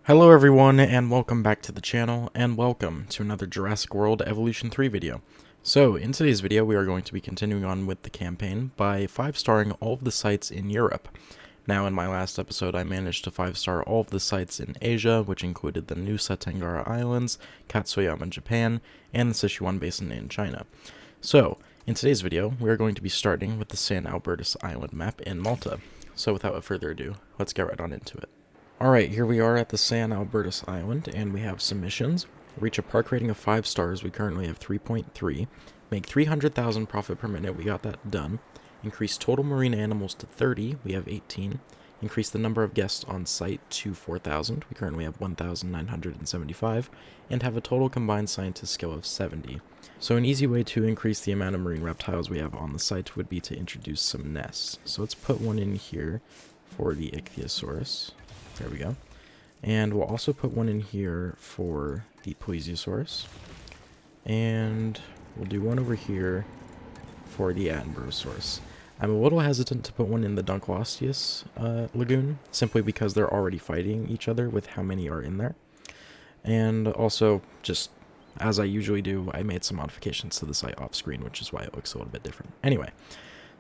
Hello everyone, and welcome back to the channel, and welcome to another Jurassic World Evolution 3 video. So, in today's video we are going to be continuing on with the campaign by 5-starring all of the sites in Europe. Now, in my last episode I managed to 5-star all of the sites in Asia, which included the Nusa Tenggara Islands, Katsuoyama, Japan, and the Sichuan Basin in China. So, in today's video we are going to be starting with the San Albertus Island map in Malta. So without further ado, let's get right on into it. Alright, here we are at the San Albertus Island, and we have some missions. Reach a park rating of 5 stars, we currently have 3.3. Make 300,000 profit per minute, we got that done. Increase total marine animals to 30, we have 18. Increase the number of guests on site to 4,000, we currently have 1,975. And have a total combined scientist skill of 70. So an easy way to increase the amount of marine reptiles we have on the site would be to introduce some nests. So let's put one in here for the Ichthyosaurus. There we go. And we'll also put one in here for the Plesiosaurus. And we'll do one over here for the Attenborosaurus. I'm a little hesitant to put one in the Dunkleosteus lagoon, simply because they're already fighting each other with how many are in there. And also, just as I usually do, I made some modifications to the site off screen, which is why it looks a little bit different. Anyway,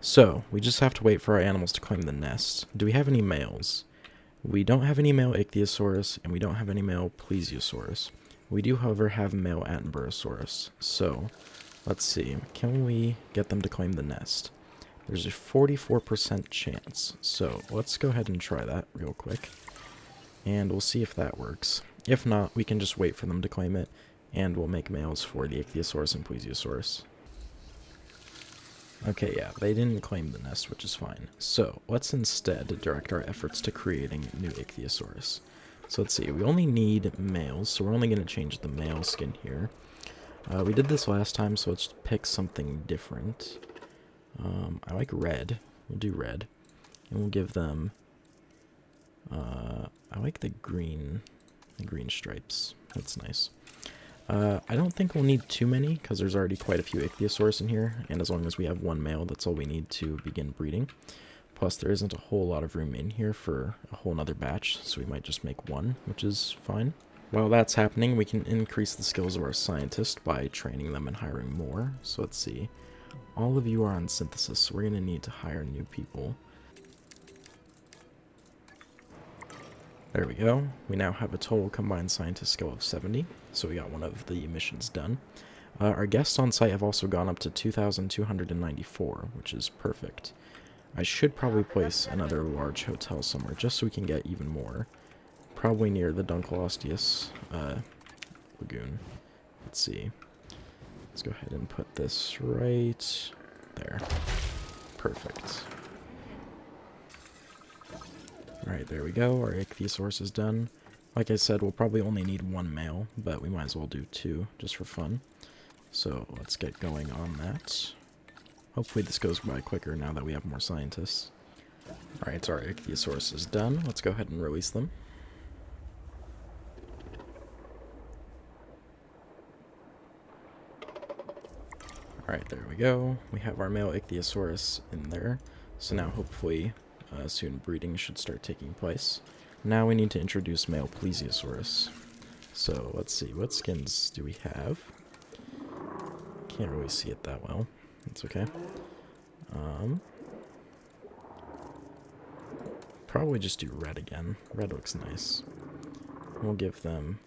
so we just have to wait for our animals to claim the nest. Do we have any males? We don't have any male Ichthyosaurus, and we don't have any male Plesiosaurus. We do, however, have male Attenborosaurus. So, let's see. Can we get them to claim the nest? There's a 44% chance. So, let's go ahead and try that real quick. And we'll see if that works. If not, we can just wait for them to claim it, and we'll make males for the Ichthyosaurus and Plesiosaurus. Okay, yeah, they didn't claim the nest, which is fine. So, let's instead direct our efforts to creating new Ichthyosaurus. So let's see, we only need males, so we're only going to change the male skin here. We did this last time, so let's pick something different. I like red. We'll do red. And we'll give them... I like the green stripes. That's nice. I don't think we'll need too many, because there's already quite a few Ichthyosaurus in here, and as long as we have one male, that's all we need to begin breeding. Plus, there isn't a whole lot of room in here for a whole nother batch, so we might just make one, which is fine. While that's happening, we can increase the skills of our scientists by training them and hiring more. So let's see. All of you are on synthesis, so we're going to need to hire new people. There we go. We now have a total combined scientist skill of 70, so we got one of the missions done. Our guests on site have also gone up to 2,294, which is perfect. I should probably place another large hotel somewhere, just so we can get even more. Probably near the Dunkleosteus lagoon. Let's see. Let's go ahead and put this right there. Perfect. Alright, there we go. Our Ichthyosaurus is done. Like I said, we'll probably only need one male, but we might as well do two, just for fun. So, let's get going on that. Hopefully this goes by quicker now that we have more scientists. Alright, so our Ichthyosaurus is done. Let's go ahead and release them. Alright, there we go. We have our male Ichthyosaurus in there. So now hopefully... soon breeding should start taking place. Now we need to introduce male Plesiosaurus. So let's see, what skins do we have? Can't really see it that well. It's okay. Probably just do red again. Red looks nice. We'll give them...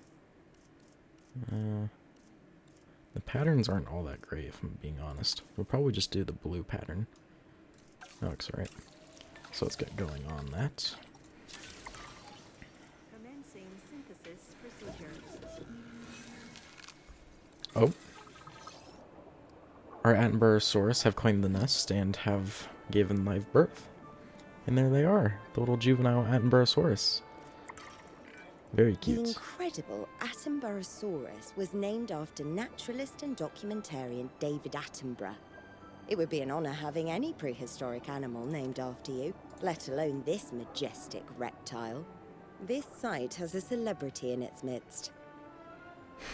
the patterns aren't all that great, if I'm being honest. We'll probably just do the blue pattern. That looks alright. So let's get going on that. Commencing synthesis procedure. Oh. Our Attenborosaurus have claimed the nest and have given live birth. And there they are, the little juvenile Attenborosaurus. Very The cute. incredible Attenborosaurus was named after naturalist and documentarian David Attenborough. It would be an honor having any prehistoric animal named after you, let alone this majestic reptile. This site has a celebrity in its midst.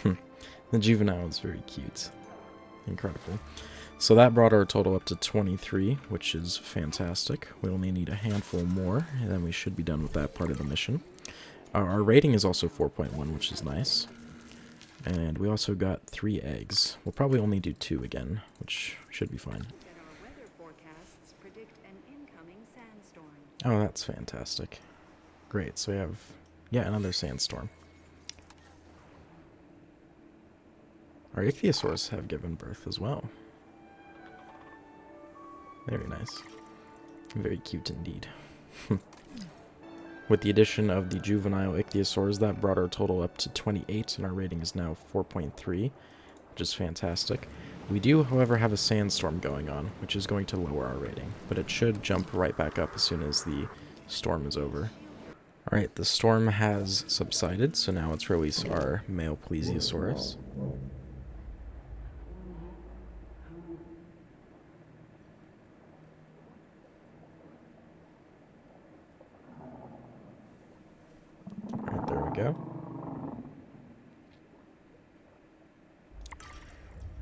The juvenile is very cute. Incredible. So that brought our total up to 23, which is fantastic. We only need a handful more, and then we should be done with that part of the mission. Our rating is also 4.1, which is nice. And we also got 3 eggs. We'll probably only do 2 again, which should be fine. Oh, that's fantastic. Great, so we have, yeah, another sandstorm. Our ichthyosaurs have given birth as well. Very nice. Very cute indeed. With the addition of the juvenile ichthyosaurs, that brought our total up to 28, and our rating is now 4.3, which is fantastic. We do, however, have a sandstorm going on, which is going to lower our rating, but it should jump right back up as soon as the storm is over. Alright, the storm has subsided, so now let's release our male plesiosaurus. Alright, there we go.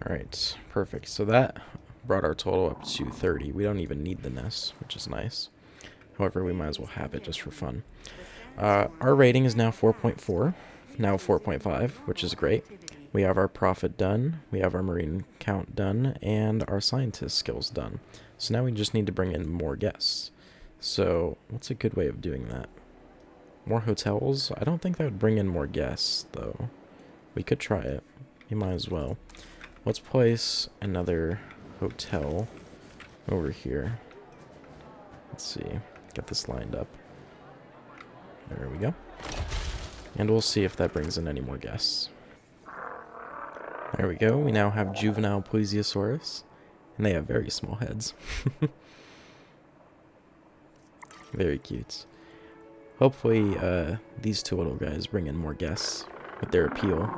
Alright, perfect. So that brought our total up to 30. We don't even need the nest, which is nice. However, we might as well have it just for fun. Our rating is now 4.4, now 4.5, which is great. We have our profit done, we have our marine count done, and our scientist skills done. So now we just need to bring in more guests. So what's a good way of doing that? More hotels? I don't think that would bring in more guests, though. We could try it. We might as well. Let's place another hotel over here. Let's see. Get this lined up. There we go. And we'll see if that brings in any more guests. There we go. We now have juvenile plesiosaurus. And they have very small heads. Very cute. Hopefully, these two little guys bring in more guests with their appeal.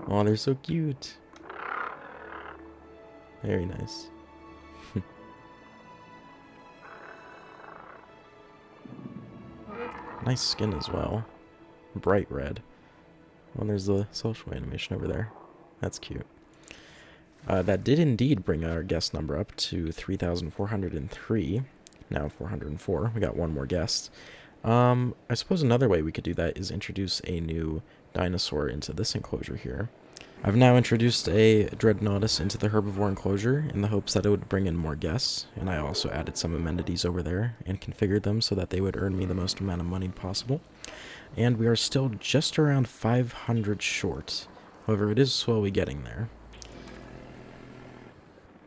Oh, they're so cute. Very nice. Nice skin as well. Bright red. Oh, there's the social animation over there. That's cute. That did indeed bring our guest number up to 3,403. Now 404. We got one more guest. I suppose another way we could do that is introduce a new dinosaur into this enclosure here. I've now introduced a Dreadnoughtus into the herbivore enclosure in the hopes that it would bring in more guests, and I also added some amenities over there and configured them so that they would earn me the most amount of money possible. And we are still just around 500 short. However, it is slowly getting there.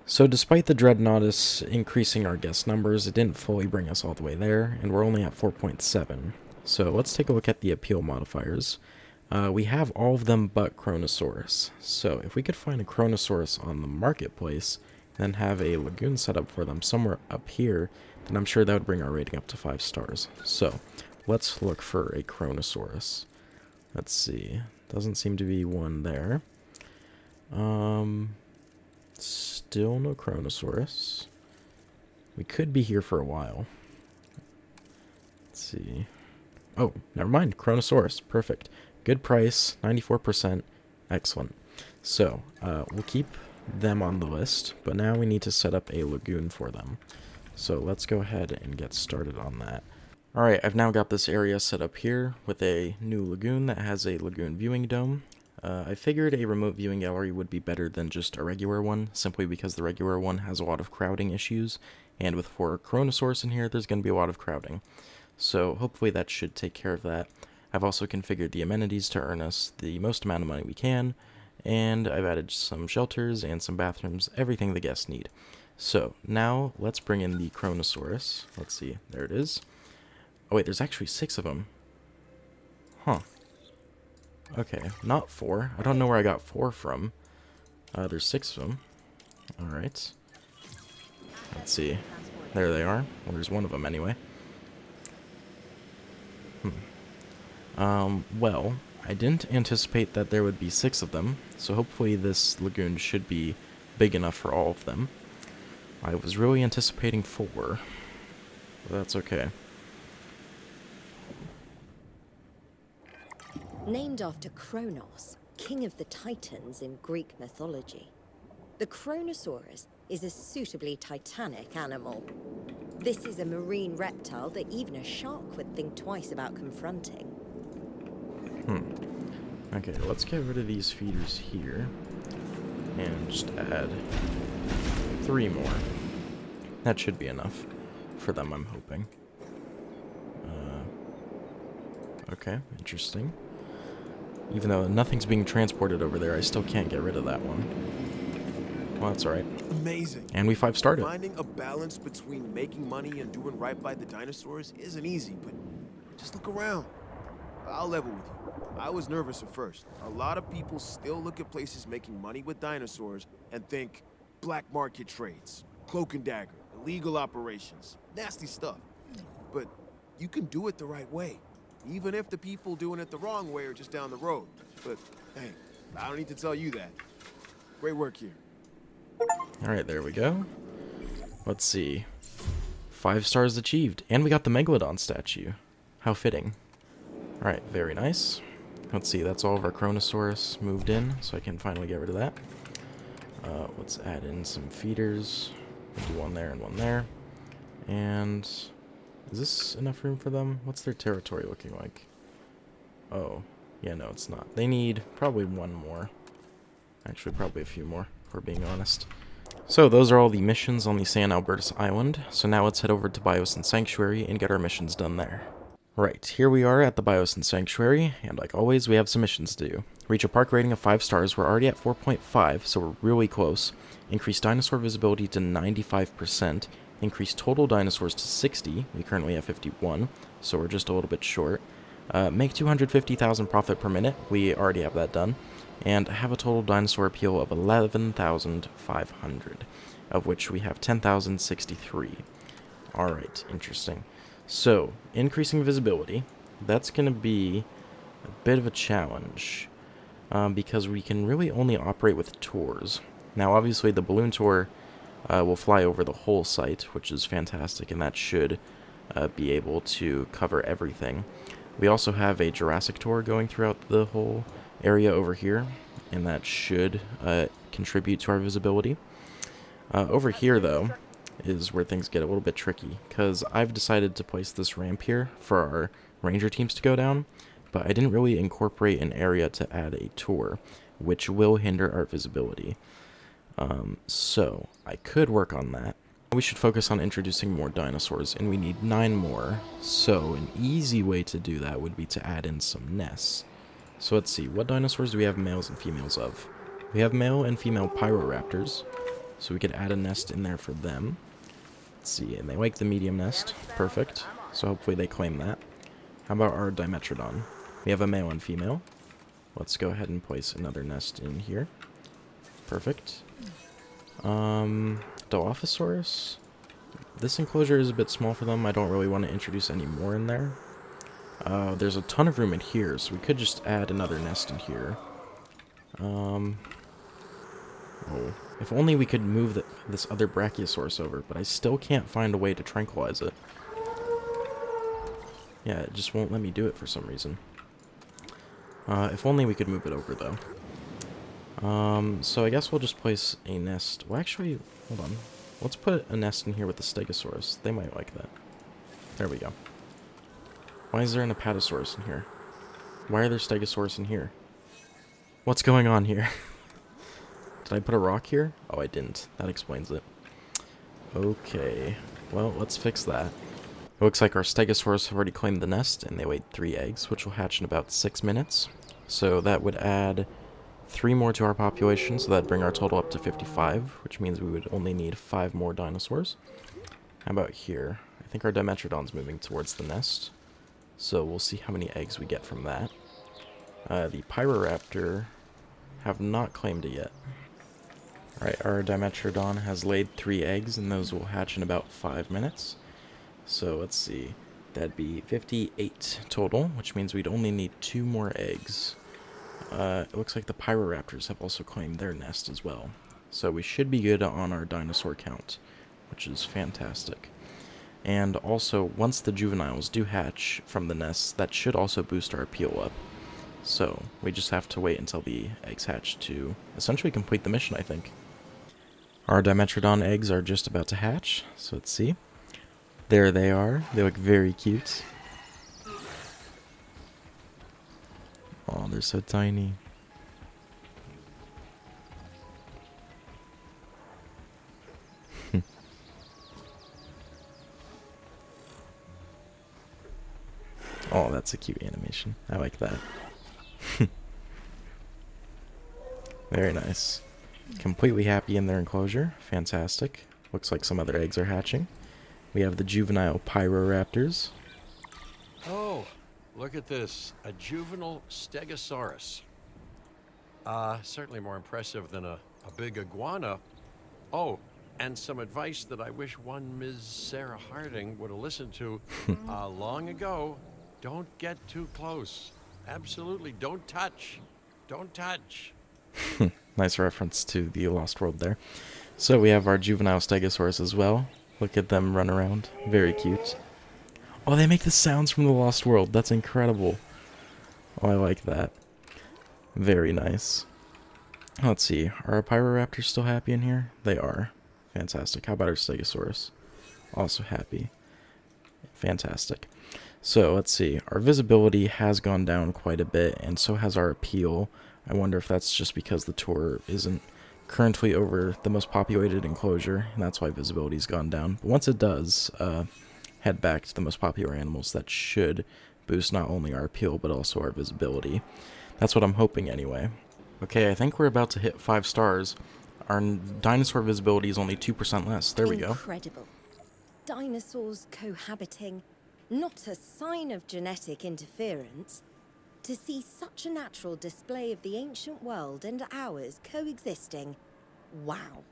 So despite the Dreadnoughtus increasing our guest numbers, it didn't fully bring us all the way there, and we're only at 4.7. So let's take a look at the appeal modifiers. We have all of them but Chronosaurus. So if we could find a Chronosaurus on the marketplace, then have a lagoon set up for them somewhere up here, then I'm sure that would bring our rating up to 5 stars. So let's look for a Chronosaurus. Let's see. Doesn't seem to be one there. Still no Chronosaurus. We could be here for a while. Let's see. Oh, never mind. Chronosaurus. Perfect. Good price. 94%. Excellent. So, we'll keep them on the list, but now we need to set up a lagoon for them. So let's go ahead and get started on that. Alright, I've now got this area set up here with a new lagoon that has a lagoon viewing dome. I figured a remote viewing gallery would be better than just a regular one, simply because the regular one has a lot of crowding issues, and with 4 Chronosaurus in here, there's going to be a lot of crowding. So hopefully that should take care of that. I've also configured the amenities to earn us the most amount of money we can, and I've added some shelters and some bathrooms, everything the guests need. So now let's bring in the Chronosaurus. Let's see, there it is. Oh wait, there's actually 6 of them. Huh. Okay, not 4. I don't know where I got 4 from. There's 6 of them. Alright. Let's see. There they are. Well, there's 1 of them anyway. Well, I didn't anticipate that there would be 6 of them, so hopefully this lagoon should be big enough for all of them. I was really anticipating 4, but that's okay. Named after Kronos, king of the Titans in Greek mythology, the Kronosaurus is a suitably titanic animal. This is a marine reptile that even a shark would think twice about confronting. Okay, let's get rid of these feeders here. And just add 3 more. That should be enough for them, I'm hoping. Okay, interesting. Even though nothing's being transported over there, I still can't get rid of that one. Well, that's alright. Amazing. And we 5-starred it. Finding a balance between making money and doing right by the dinosaurs isn't easy, but just look around. I'll level with you. I was nervous at first. A lot of people still look at places making money with dinosaurs and think black market trades, cloak and dagger, illegal operations, nasty stuff. But you can do it the right way, even if the people doing it the wrong way are just down the road. But hey, I don't need to tell you that. Great work here. Alright, there we go. Let's see. 5 stars achieved. And we got the Megalodon statue. How fitting. Alright, very nice. Let's see, that's all of our Chronosaurus moved in, so I can finally get rid of that. Let's add in some feeders. We'll do one there and one there. And is this enough room for them? What's their territory looking like? Oh, yeah, no, it's not. They need probably one more. Actually, probably a few more, if we're being honest. So, those are all the missions on the San Albertus Island. So now let's head over to Biosyn Sanctuary and get our missions done there. Right, here we are at the Biosyn Sanctuary, and like always, we have some missions to do. Reach a park rating of 5 stars, we're already at 4.5, so we're really close. Increase dinosaur visibility to 95%. Increase total dinosaurs to 60, we currently have 51, so we're just a little bit short. Make 250,000 profit per minute, we already have that done. And have a total dinosaur appeal of 11,500, of which we have 10,063. Alright, interesting. So, increasing visibility, that's going to be a bit of a challenge, because we can really only operate with tours. Now, obviously, the balloon tour will fly over the whole site, which is fantastic, and that should be able to cover everything. We also have a Jurassic tour going throughout the whole area over here, and that should contribute to our visibility. Over here, though, is where things get a little bit tricky, because I've decided to place this ramp here for our ranger teams to go down, but I didn't really incorporate an area to add a tour, which will hinder our visibility. So I could work on that. We should focus on introducing more dinosaurs, and we need 9 more, so an easy way to do that would be to add in some nests. So let's see, what dinosaurs do we have males and females of? We have male and female Pyroraptors, so we could add a nest in there for them. Let's see, and they like the medium nest. Perfect. So hopefully they claim that. How about our Dimetrodon? We have a male and female. Let's go ahead and place another nest in here. Perfect. Dilophosaurus? This enclosure is a bit small for them. I don't really want to introduce any more in there. There's a ton of room in here, so we could just add another nest in here. Oh. If only we could move this other Brachiosaurus over, but I still can't find a way to tranquilize it. Yeah, it just won't let me do it for some reason. If only we could move it over, though. So I guess we'll just place a nest. Well, actually, hold on. Let's put a nest in here with the Stegosaurus. They might like that. There we go. Why is there an Apatosaurus in here? Why are there Stegosaurus in here? What's going on here? Did I put a rock here? Oh, I didn't. That explains it. Okay. Well, let's fix that. It looks like our Stegosaurus have already claimed the nest, and they laid 3 eggs, which will hatch in about 6 minutes. So that would add 3 more to our population, so that'd bring our total up to 55, which means we would only need 5 more dinosaurs. How about here? I think our Dimetrodon's moving towards the nest, so we'll see how many eggs we get from that. The Pyroraptor have not claimed it yet. Alright, our Dimetrodon has laid 3 eggs, and those will hatch in about 5 minutes. So let's see, that'd be 58 total, which means we'd only need 2 more eggs. It looks like the Pyroraptors have also claimed their nest as well. So we should be good on our dinosaur count, which is fantastic. And also, once the juveniles do hatch from the nests, that should also boost our appeal up. So we just have to wait until the eggs hatch to essentially complete the mission, I think. Our Dimetrodon eggs are just about to hatch, so let's see. There they are. They look very cute. Oh, they're so tiny. Oh, that's a cute animation. I like that. Very nice. Completely happy in their enclosure. Fantastic. Looks like some other eggs are hatching. We have the juvenile Pyroraptors. Oh, look at this. A juvenile Stegosaurus. Certainly more impressive than a big iguana. Oh, and some advice that I wish one Ms. Sarah Harding would have listened to long ago. Don't get too close. Absolutely, don't touch. Don't touch. Nice reference to the Lost World there. So we have our juvenile Stegosaurus as well. Look at them run around. Very cute. Oh, they make the sounds from the Lost World. That's incredible. Oh, I like that. Very nice. Let's see. Are our Pyroraptors still happy in here? They are. Fantastic. How about our Stegosaurus? Also happy. Fantastic. So, let's see. Our visibility has gone down quite a bit, and so has our appeal. I wonder if that's just because the tour isn't currently over the most populated enclosure, and that's why visibility's gone down. But once it does, head back to the most popular animals, that should boost not only our appeal, but also our visibility. That's what I'm hoping anyway. Okay, I think we're about to hit 5 stars. Our dinosaur visibility is only 2% less. There we go. Incredible. Dinosaurs cohabiting. Not a sign of genetic interference. To see such a natural display of the ancient world and ours coexisting. Wow.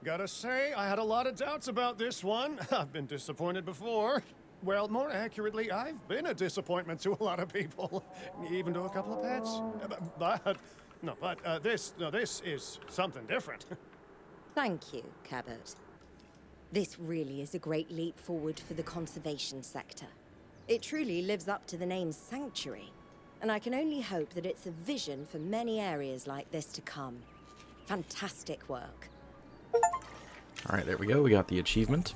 Gotta say, I had a lot of doubts about this one. I've been disappointed before. Well, more accurately, I've been a disappointment to a lot of people, even to a couple of pets. This is something different. Thank you, Cabot. This really is a great leap forward for the conservation sector. It truly lives up to the name's sanctuary, and I can only hope that it's a vision for many areas like this to come. Fantastic work. Alright, there we go. We got the achievement.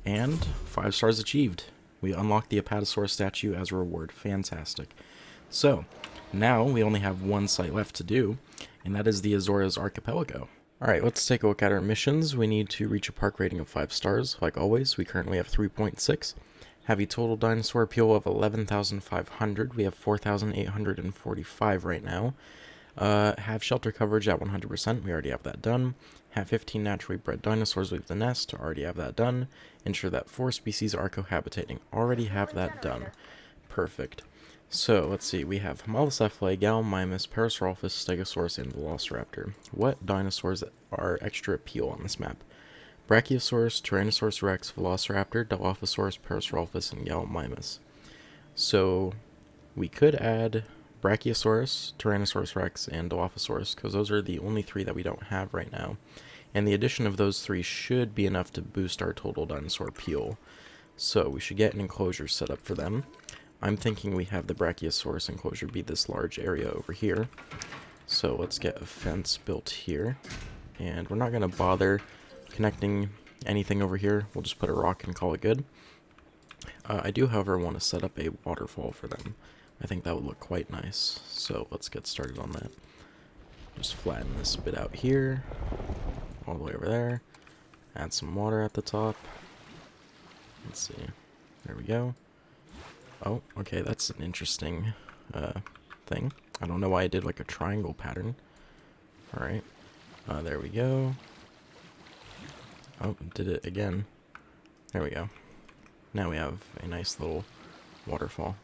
And 5 stars achieved. We unlocked the Apatosaurus statue as a reward. Fantastic. So, now we only have one site left to do, and that is the Azores Archipelago. Alright, let's take a look at our missions. We need to reach a park rating of 5 stars. Like always, we currently have 3.6. Have a total dinosaur appeal of 11,500. We have 4,845 right now. Have shelter coverage at 100%. We already have that done. Have 15 naturally bred dinosaurs leave the nest. Already have that done. Ensure that 4 species are cohabitating. Already have that done. Perfect. So, let's see. We have Homalocephalae, Gallimimus, Parasaurolophus, Stegosaurus, and Velociraptor. What dinosaurs are extra appeal on this map? Brachiosaurus, Tyrannosaurus rex, Velociraptor, Dilophosaurus, Parasaurolophus, and Gallimimus. So, we could add Brachiosaurus, Tyrannosaurus rex, and Dilophosaurus, because those are the only 3 that we don't have right now. And the addition of those 3 should be enough to boost our total dinosaur appeal. So, we should get an enclosure set up for them. I'm thinking we have the Brachiosaurus enclosure be this large area over here. So let's get a fence built here. And we're not going to bother connecting anything over here. We'll just put a rock and call it good. I do, however, want to set up a waterfall for them. I think that would look quite nice. So let's get started on that. Just flatten this bit out here. All the way over there. Add some water at the top. Let's see. There we go. Oh, okay, that's an interesting thing. I don't know why I did like a triangle pattern. Alright, there we go. Oh, did it again. There we go. Now we have a nice little waterfall.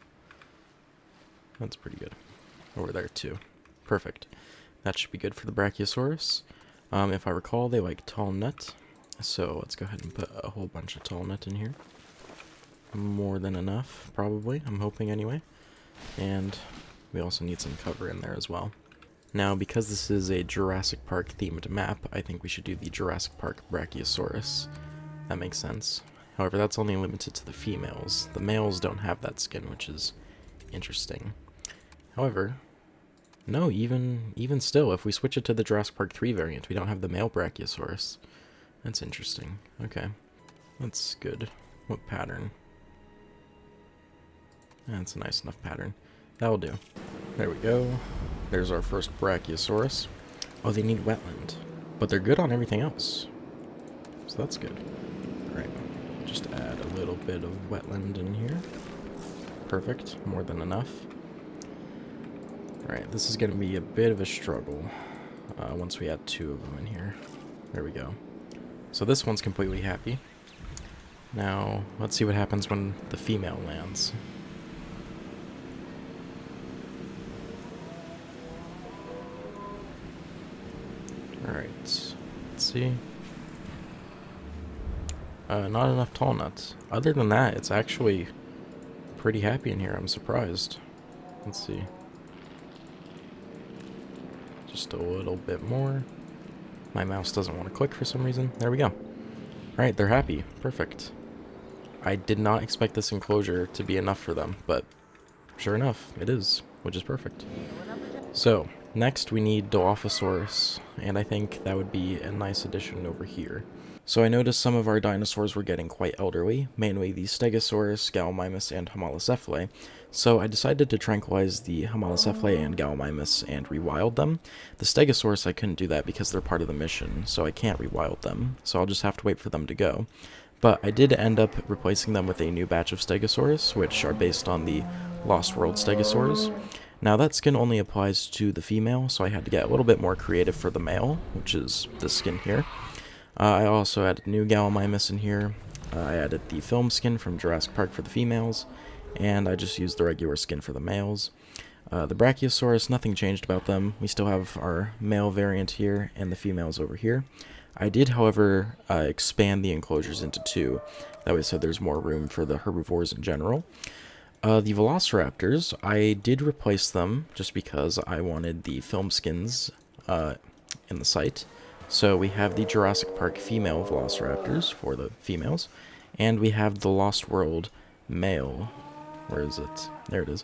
That's pretty good. Over there too. Perfect. That should be good for the Brachiosaurus. If I recall, they like tall nut. So let's go ahead and put a whole bunch of tall nut in here. More than enough, probably. I'm hoping anyway. And we also need some cover in there as well. Now, because this is a Jurassic Park themed map, I think we should do the Jurassic Park Brachiosaurus. That makes sense. However, that's only limited to the females. The males don't have that skin, which is interesting. However, no, even still, if we switch it to the Jurassic Park 3 variant, we don't have the male Brachiosaurus. That's interesting. Okay. That's good. What pattern? That's a nice enough pattern. That'll do. There we go. There's our first Brachiosaurus. Oh, they need wetland. But they're good on everything else. So that's good. Alright, just add a little bit of wetland in here. Perfect, more than enough. Alright, this is going to be a bit of a struggle once we add 2 of them in here. There we go. So this one's completely happy. Now, let's see what happens when the female lands. Alright, let's see. Not enough tall nuts. Other than that, it's actually pretty happy in here. I'm surprised. Let's see. Just a little bit more. My mouse doesn't want to click for some reason. There we go. Alright, they're happy. Perfect. I did not expect this enclosure to be enough for them, but sure enough, it is, which is perfect. So, next we need Dilophosaurus, and I think that would be a nice addition over here. So I noticed some of our dinosaurs were getting quite elderly, mainly the Stegosaurus, Gallimimus, and Homalocephalae, so I decided to tranquilize the Homalocephalae and Gallimimus and rewild them. The Stegosaurus I couldn't do that because they're part of the mission, so I can't rewild them, so I'll just have to wait for them to go. But I did end up replacing them with a new batch of Stegosaurus, which are based on the Lost World Stegosaurs. Now that skin only applies to the female, so I had to get a little bit more creative for the male, which is this skin here. I also added new Gallimimus in here. I added the film skin from Jurassic Park for the females, and I just used the regular skin for the males. The Brachiosaurus, nothing changed about them. We still have our male variant here and the females over here. I did, however, expand the enclosures into 2. That way so there's more room for the herbivores in general. The Velociraptors, I did replace them just because I wanted the film skins in the site. So we have the Jurassic Park female Velociraptors for the females, and we have the Lost World male. Where is it? There it is.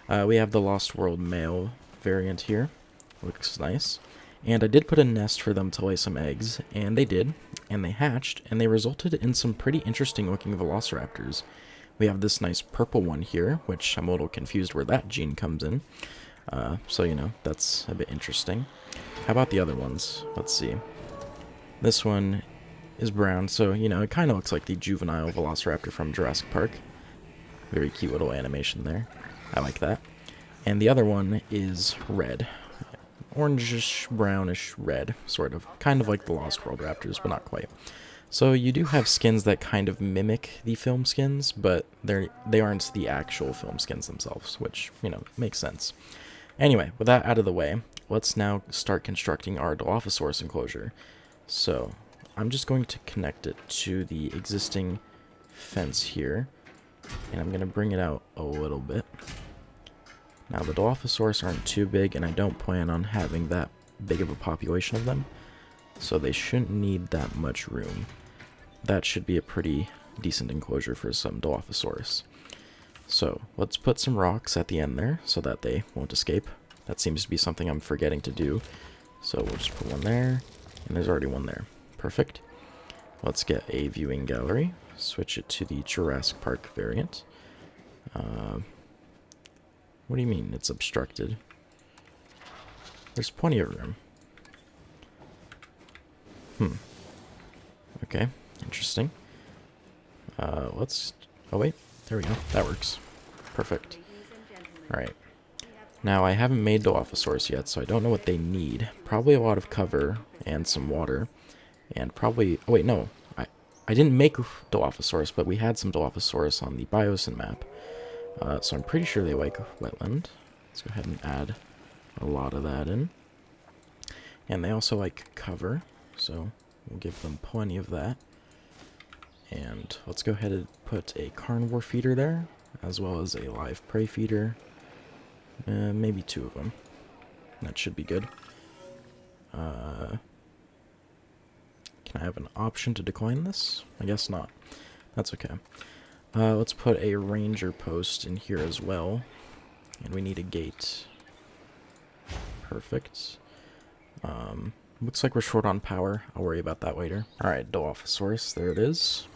We have the Lost World male variant here. Looks nice. And I did put a nest for them to lay some eggs, and they did, and they hatched, and they resulted in some pretty interesting looking Velociraptors. We have this nice purple one here, which I'm a little confused where that gene comes in. So, you know, that's a bit interesting. How about the other ones? Let's see. This one is brown, so, you know, it kind of looks like the juvenile Velociraptor from Jurassic Park. Very cute little animation there. I like that. And the other one is red. Orangish, brownish red, sort of. Kind of like the Lost World Raptors, but not quite. So you do have skins that kind of mimic the film skins, but they aren't the actual film skins themselves, which, you know, makes sense. Anyway, with that out of the way, let's now start constructing our Dilophosaurus enclosure. So, I'm just going to connect it to the existing fence here, and I'm going to bring it out a little bit. Now, the Dilophosaurus aren't too big, and I don't plan on having that big of a population of them, so they shouldn't need that much room. That should be a pretty decent enclosure for some Dilophosaurus. So, let's put some rocks at the end there, so that they won't escape. That seems to be something I'm forgetting to do. So, we'll just put one there, and there's already one there. Perfect. Let's get a viewing gallery. Switch it to the Jurassic Park variant. What do you mean it's obstructed? There's plenty of room. Okay, interesting. Let's... Oh wait, there we go. That works. Perfect. Alright. Now, I haven't made Dilophosaurus yet, so I don't know what they need. Probably a lot of cover and some water. And probably... Oh wait, no. I didn't make Dilophosaurus, but we had some Dilophosaurus on the Biosyn map. So I'm pretty sure they like wetland. Let's go ahead and add a lot of that in. And they also like cover, so we'll give them plenty of that. And let's go ahead and put a carnivore feeder there, as well as a live prey feeder. Maybe 2 of them. That should be good. Can I have an option to decline this? I guess not. That's okay. Let's put a ranger post in here as well. And we need a gate. Perfect. Looks like we're short on power. I'll worry about that later. Alright, Dilophosaurus, there it is.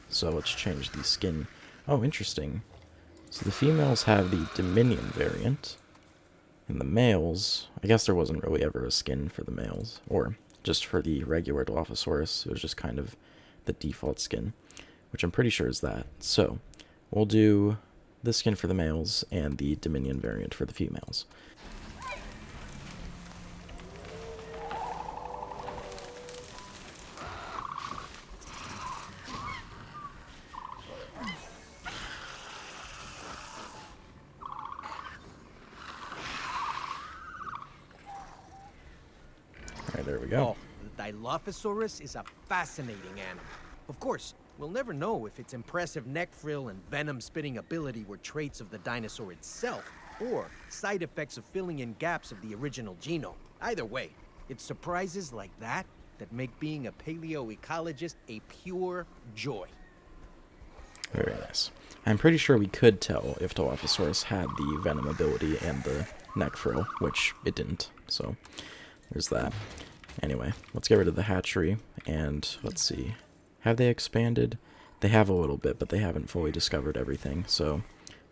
So let's change the skin. Oh, interesting. So the females have the Dominion variant. And the males, I guess there wasn't really ever a skin for the males, or just for the regular Dilophosaurus. It was just kind of the default skin, which I'm pretty sure is that. So we'll do the skin for the males and the Dominion variant for the females. Alright, there we go. Oh, the Dilophosaurus is a fascinating animal. Of course, we'll never know if its impressive neck frill and venom-spitting ability were traits of the dinosaur itself, or side effects of filling in gaps of the original genome. Either way, it's surprises like that that make being a paleoecologist a pure joy. Very nice. I'm pretty sure we could tell if Dilophosaurus had the venom ability and the neck frill, which it didn't, so there's that. Anyway, let's get rid of the hatchery, and let's see. Have they expanded? They have a little bit, but they haven't fully discovered everything, so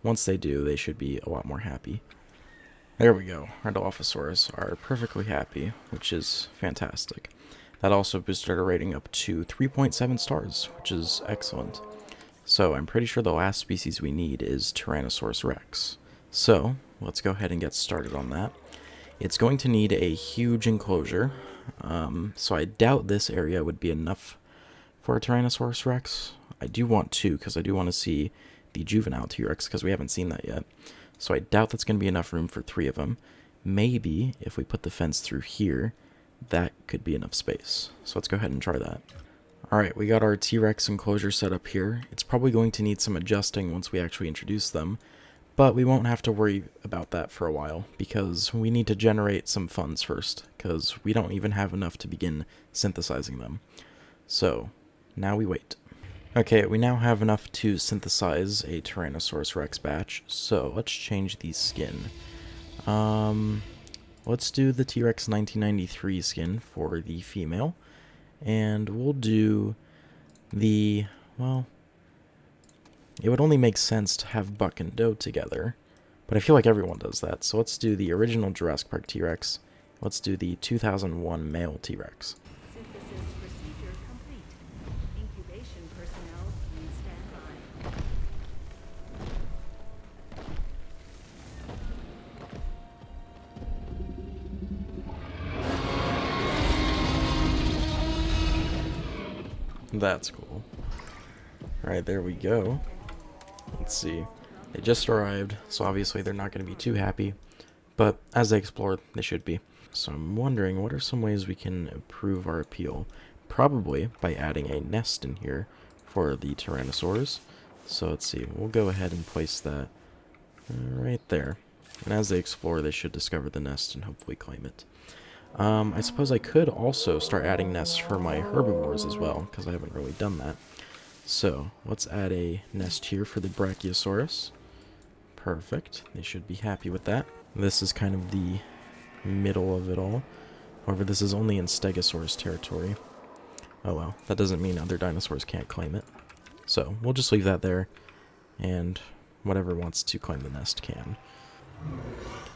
once they do, they should be a lot more happy. There we go. Our Dilophosaurus are perfectly happy, which is fantastic. That also boosted our rating up to 3.7 stars, which is excellent. So I'm pretty sure the last species we need is Tyrannosaurus rex. So let's go ahead and get started on that. It's going to need a huge enclosure, so I doubt this area would be enough for a Tyrannosaurus rex. I do want two, because I do want to see the juvenile T-Rex, because we haven't seen that yet. So I doubt that's going to be enough room for 3 of them. Maybe, if we put the fence through here, that could be enough space. So let's go ahead and try that. Alright, we got our T-Rex enclosure set up here. It's probably going to need some adjusting once we actually introduce them, but we won't have to worry about that for a while, because we need to generate some funds first, because we don't even have enough to begin synthesizing them. So, now we wait. Okay, we now have enough to synthesize a Tyrannosaurus rex batch, so let's change the skin. Let's do the T-Rex 1993 skin for the female. And we'll do the, well, it would only make sense to have Buck and Doe together, but I feel like everyone does that. So let's do the original Jurassic Park T-Rex. Let's do the 2001 male T-Rex. Synthesis procedure complete. Incubation personnel, please stand by. That's cool. Alright, there we go. Let's see. They just arrived, so obviously they're not going to be too happy, but as they explore, they should be. So I'm wondering, what are some ways we can improve our appeal? Probably by adding a nest in here for the Tyrannosaurs. So let's see, we'll go ahead and place that right there. And as they explore, they should discover the nest and hopefully claim it. I suppose I could also start adding nests for my herbivores as well, because I haven't really done that. So, let's add a nest here for the Brachiosaurus. Perfect. They should be happy with that. This is kind of the middle of it all. However, this is only in Stegosaurus territory. Oh well, that doesn't mean other dinosaurs can't claim it. So, we'll just leave that there, and whatever wants to claim the nest can.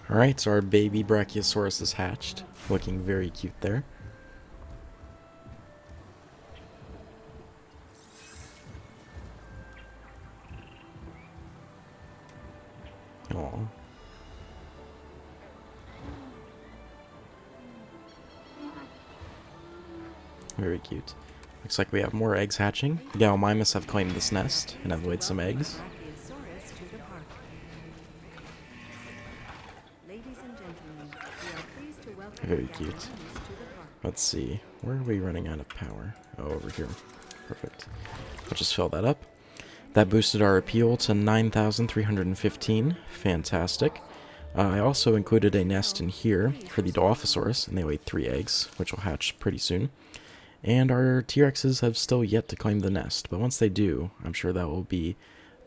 Alright, so our baby Brachiosaurus is hatched. Looking very cute there. Aww. Very cute. Looks like we have more eggs hatching. The Gallimimus have claimed this nest and have laid some eggs. Brachiosaurus to the park. Ladies and gentlemen, we are pleased to welcome Very the cute. Gallimimus to the park. Let's see. Where are we running out of power? Oh, over here. Perfect. I'll just fill that up. That boosted our appeal to 9,315. Fantastic. I also included a nest in here for the Dilophosaurus, and they laid 3 eggs, which will hatch pretty soon. And our T-Rexes have still yet to claim the nest, but once they do, I'm sure that will be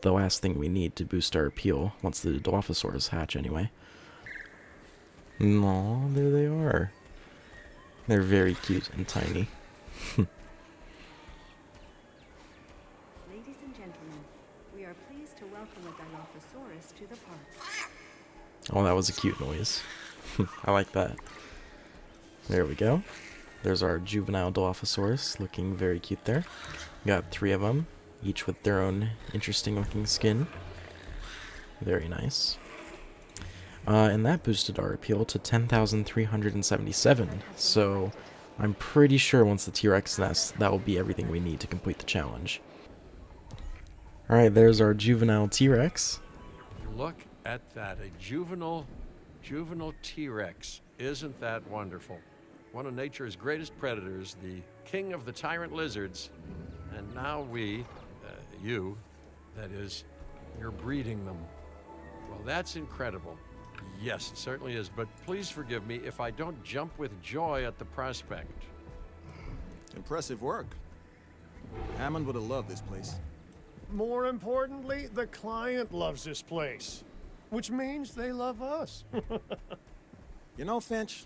the last thing we need to boost our appeal, once the Dilophosaurus hatch anyway. Aw, there they are. They're very cute and tiny. Ladies and gentlemen, we are pleased to welcome a Dilophosaurus to the park. Oh, that was a cute noise. I like that. There we go. There's our juvenile Dilophosaurus, looking very cute there. Got 3 of them, each with their own interesting looking skin. Very nice. And that boosted our appeal to 10,377, so I'm pretty sure once the T-Rex nests, that will be everything we need to complete the challenge. Alright, there's our juvenile T-Rex. Look at that, a juvenile T-Rex. Isn't that wonderful? One of nature's greatest predators, the king of the tyrant lizards, and now you, that is, you're breeding them. Well, that's incredible. Yes, it certainly is, but please forgive me if I don't jump with joy at the prospect. Impressive work. Hammond would have loved this place. More importantly, the client loves this place, which means they love us. You know, Finch,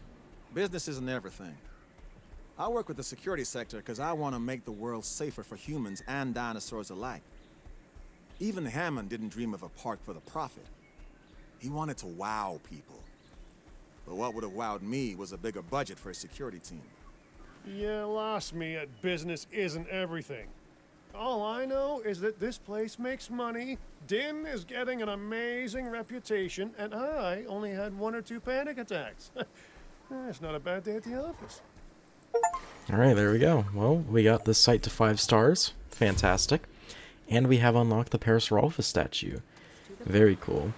business isn't everything. I work with the security sector because I want to make the world safer for humans and dinosaurs alike. Even Hammond didn't dream of a park for the profit. He wanted to wow people. But what would have wowed me was a bigger budget for a security team. You lost me at business isn't everything. All I know is that this place makes money, Din is getting an amazing reputation, and I only had 1 or 2 panic attacks. It's not a bad day at the office. Alright, there we go. Well, we got this site to 5 stars. Fantastic. And we have unlocked the Parasaurolophus statue. Very cool.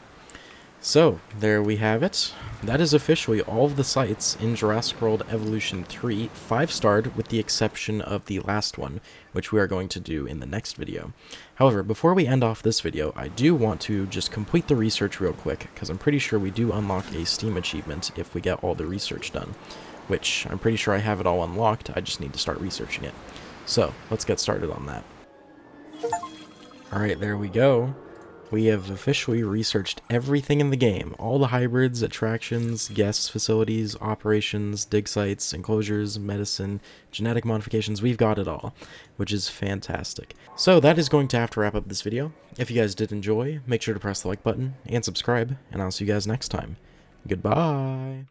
So, there we have it. That is officially all of the sites in Jurassic World Evolution 3 5-starred, with the exception of the last one, which we are going to do in the next video. However, before we end off this video, I do want to just complete the research real quick, because I'm pretty sure we do unlock a Steam achievement if we get all the research done, which I'm pretty sure I have it all unlocked, I just need to start researching it. So, let's get started on that. Alright, there we go. We have officially researched everything in the game. All the hybrids, attractions, guests, facilities, operations, dig sites, enclosures, medicine, genetic modifications, we've got it all, which is fantastic. So that is going to have to wrap up this video. If you guys did enjoy, make sure to press the like button and subscribe, and I'll see you guys next time. Goodbye!